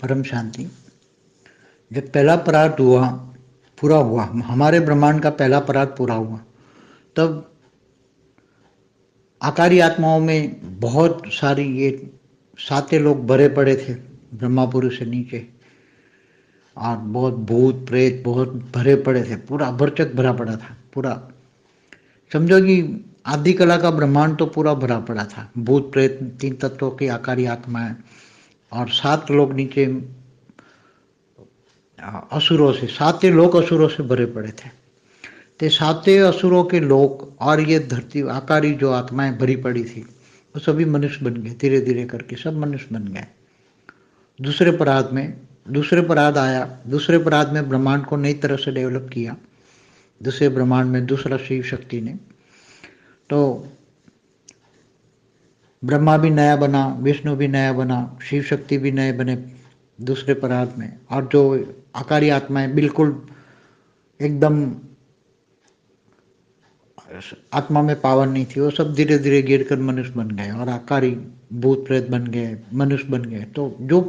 परम शांति। जब पहला परार्थ हुआ, पूरा हुआ, हमारे ब्रह्मांड का पहला परार्थ पूरा हुआ, तब आकारी आत्माओं में बहुत सारी ये साते लोग भरे पड़े थे ब्रह्मापुरी से नीचे, और बहुत भूत प्रेत बहुत भरे पड़े थे, पूरा भरचक भरा पड़ा था। पूरा समझो कि आदि कला का ब्रह्मांड तो पूरा भरा पड़ा था, भूत प्रेत, तीन तत्वों की आकारी आत्माएं, और 7 लोग नीचे असुरों से, 7 लोग असुरों से भरे पड़े थे। ते 7 असुरों के लोग और ये धरती आकारी जो आत्माएं भरी पड़ी थी, वो सभी मनुष्य बन गए, धीरे धीरे करके सब मनुष्य बन गए। दूसरे परार्थ आया, दूसरे परार्थ में ब्रह्मांड को नई तरह से डेवलप किया। दूसरे ब्रह्मांड में दूसरा शिव शक्ति ने, तो ब्रह्मा भी नया बना, विष्णु भी नया बना, शिव शक्ति भी नए बने दूसरे परार्थ में। और जो आकारी आत्माएं बिल्कुल एकदम आत्मा में पावर नहीं थी, वो सब धीरे धीरे गिर कर मनुष्य बन गए, और आकारी भूत प्रेत बन गए, मनुष्य बन गए। तो जो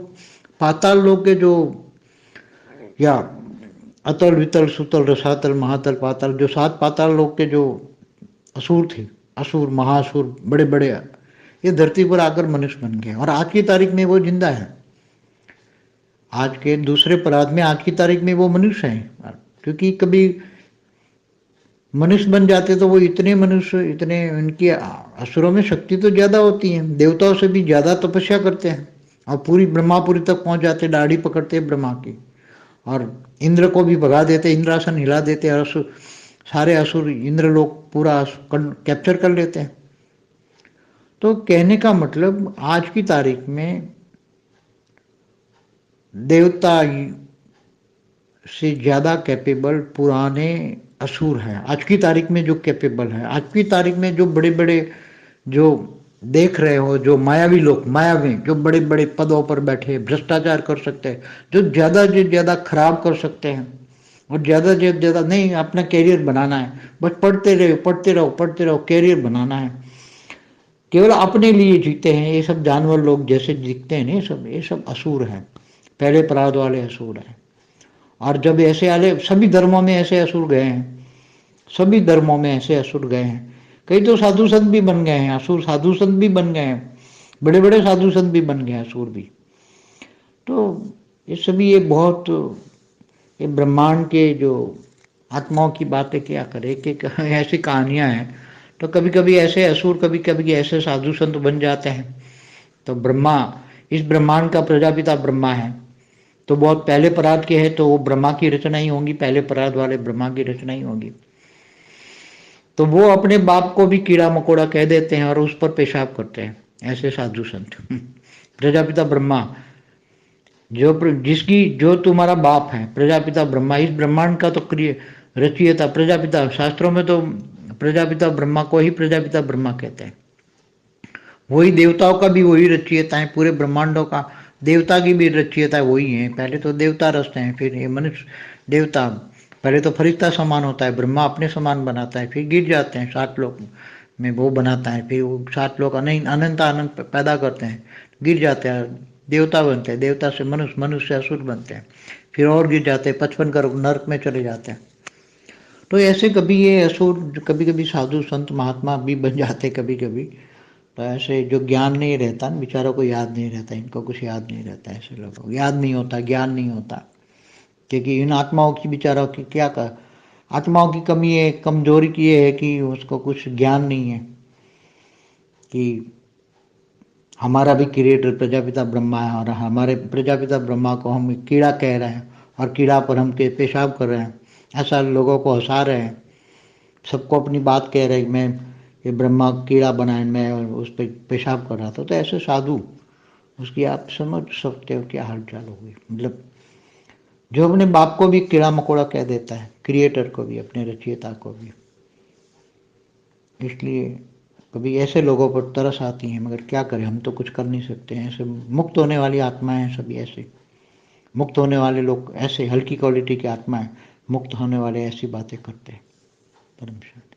पाताल लोक के जो, या अतल वितल सुतल रसातल महातल पाताल, जो 7 पाताल लोक के जो असुर थे, असुर महासुर बड़े बड़े, ये धरती पर आकर मनुष्य बन गए। और आज की तारीख में वो जिंदा है, आज के दूसरे परार्थ में आज की तारीख में वो मनुष्य हैं। क्योंकि कभी मनुष्य बन जाते तो वो इतने मनुष्य, इतने उनकी असुरों में शक्ति तो ज्यादा होती है, देवताओं से भी ज्यादा तपस्या करते हैं, और पूरी ब्रह्मापुरी तक पहुंच जाते, दाढ़ी पकड़ते ब्रह्मा की, और इंद्र को भी भगा देते, इंद्रासन हिला देते, और सारे असुर इंद्र लोग पूरा कैप्चर कर लेते हैं। तो कहने का मतलब आज की तारीख में देवता से ज्यादा कैपेबल पुराने असुर है। आज की तारीख में जो कैपेबल है, आज की तारीख में जो बड़े बड़े, जो देख रहे हो, जो मायावी लोग, मायावी जो बड़े बड़े पदों पर बैठे भ्रष्टाचार कर सकते हैं, जो ज्यादा खराब कर सकते हैं, और ज्यादा नहीं, अपना कैरियर बनाना है, बस पढ़ते रहो पढ़ते रहो पढ़ते रहो, कैरियर बनाना है, केवल अपने लिए जीते हैं। ये सब जानवर लोग जैसे दिखते हैं, ये सब असुर है, पहले परार्थ वाले असुर हैं। और जब ऐसे आले, सभी धर्मों में ऐसे असुर गए हैं, सभी धर्मों में ऐसे असुर गए हैं। कई तो साधु संत भी बन गए हैं, असुर साधु संत भी बन गए हैं, बड़े बड़े साधु संत भी बन गए हैं, असुर भी। तो ये सभी ये बहुत, ये ब्रह्मांड के जो आत्माओं की बातें क्या करें, कि ऐसी कहानियां हैं। तो कभी कभी ऐसे असुर, कभी कभी ऐसे साधु संत बन जाते हैं। तो ब्रह्मा, इस ब्रह्मांड का प्रजापिता ब्रह्मा है, तो बहुत पहले परार्थ के है, तो वो ब्रह्मा की रचना ही होंगी, पहले परार्थ वाले ब्रह्मा की रचना ही होगी। तो वो अपने बाप को भी कीड़ा मकोड़ा कह देते हैं और उस पर पेशाब करते हैं, ऐसे साधु संत। प्रजापिता ब्रह्मा, जो तुम्हारा बाप है, प्रजापिता ब्रह्मा, इस ब्रह्मांड का तो रचयिता प्रजापिता, शास्त्रों में तो प्रजापिता ब्रह्मा को ही प्रजापिता ब्रह्मा कहते हैं। वही देवताओं का भी वही रचयिता है, पूरे ब्रह्मांडों का देवता की भी रचयिता वही है। पहले तो देवता रचते हैं, फिर ये मनुष्य देवता, पहले तो फरिश्ता समान होता है, ब्रह्मा अपने समान बनाता है, फिर गिर जाते हैं 7 लोग में, वो बनाता है, फिर वो 7 लोग अनंत आनंद पैदा करते हैं, गिर जाते हैं, देवता बनते हैं, देवता से मनुष्य, मनुष्य से असुर बनते हैं, फिर और गिर जाते हैं, 55 करोड़ नरक में चले जाते हैं। तो ऐसे कभी ये असुर, कभी कभी साधु संत महात्मा भी बन जाते कभी कभी। तो ऐसे जो ज्ञान नहीं रहता, बेचारों को याद नहीं रहता, इनको कुछ याद नहीं रहता, ऐसे लोगों को याद नहीं होता, ज्ञान नहीं होता। क्योंकि इन आत्माओं की, बेचारों की क्या कर, आत्माओं की कमी है, कमजोरी की ये है कि उसको कुछ ज्ञान नहीं है कि हमारा भी क्रिएटर प्रजापिता ब्रह्मा है, और हमारे प्रजापिता ब्रह्मा को हम कीड़ा कह रहे हैं, और कीड़ा पर हम के पेशाब कर रहे हैं, ऐसा लोगों को हंसा रहे हैं, सबको अपनी बात कह रहे हैं, मैं ये ब्रह्मा कीड़ा बनाए, मैं उस पर पेशाब कर रहा था। तो ऐसे साधु, उसकी आप समझ सकते हो क्या हाल चाल होगी। मतलब जो अपने बाप को भी कीड़ा मकोड़ा कह देता है, क्रिएटर को भी, अपने रचयिता को भी। इसलिए कभी ऐसे लोगों पर तरस आती है, मगर क्या करें, हम तो कुछ कर नहीं सकते हैं। ऐसे मुक्त होने वाली आत्माएं हैं सभी, ऐसे मुक्त होने वाले लोग, ऐसे हल्की क्वालिटी की आत्माएं, मुक्त होने वाले ऐसी बातें करते हैं। परम शांति।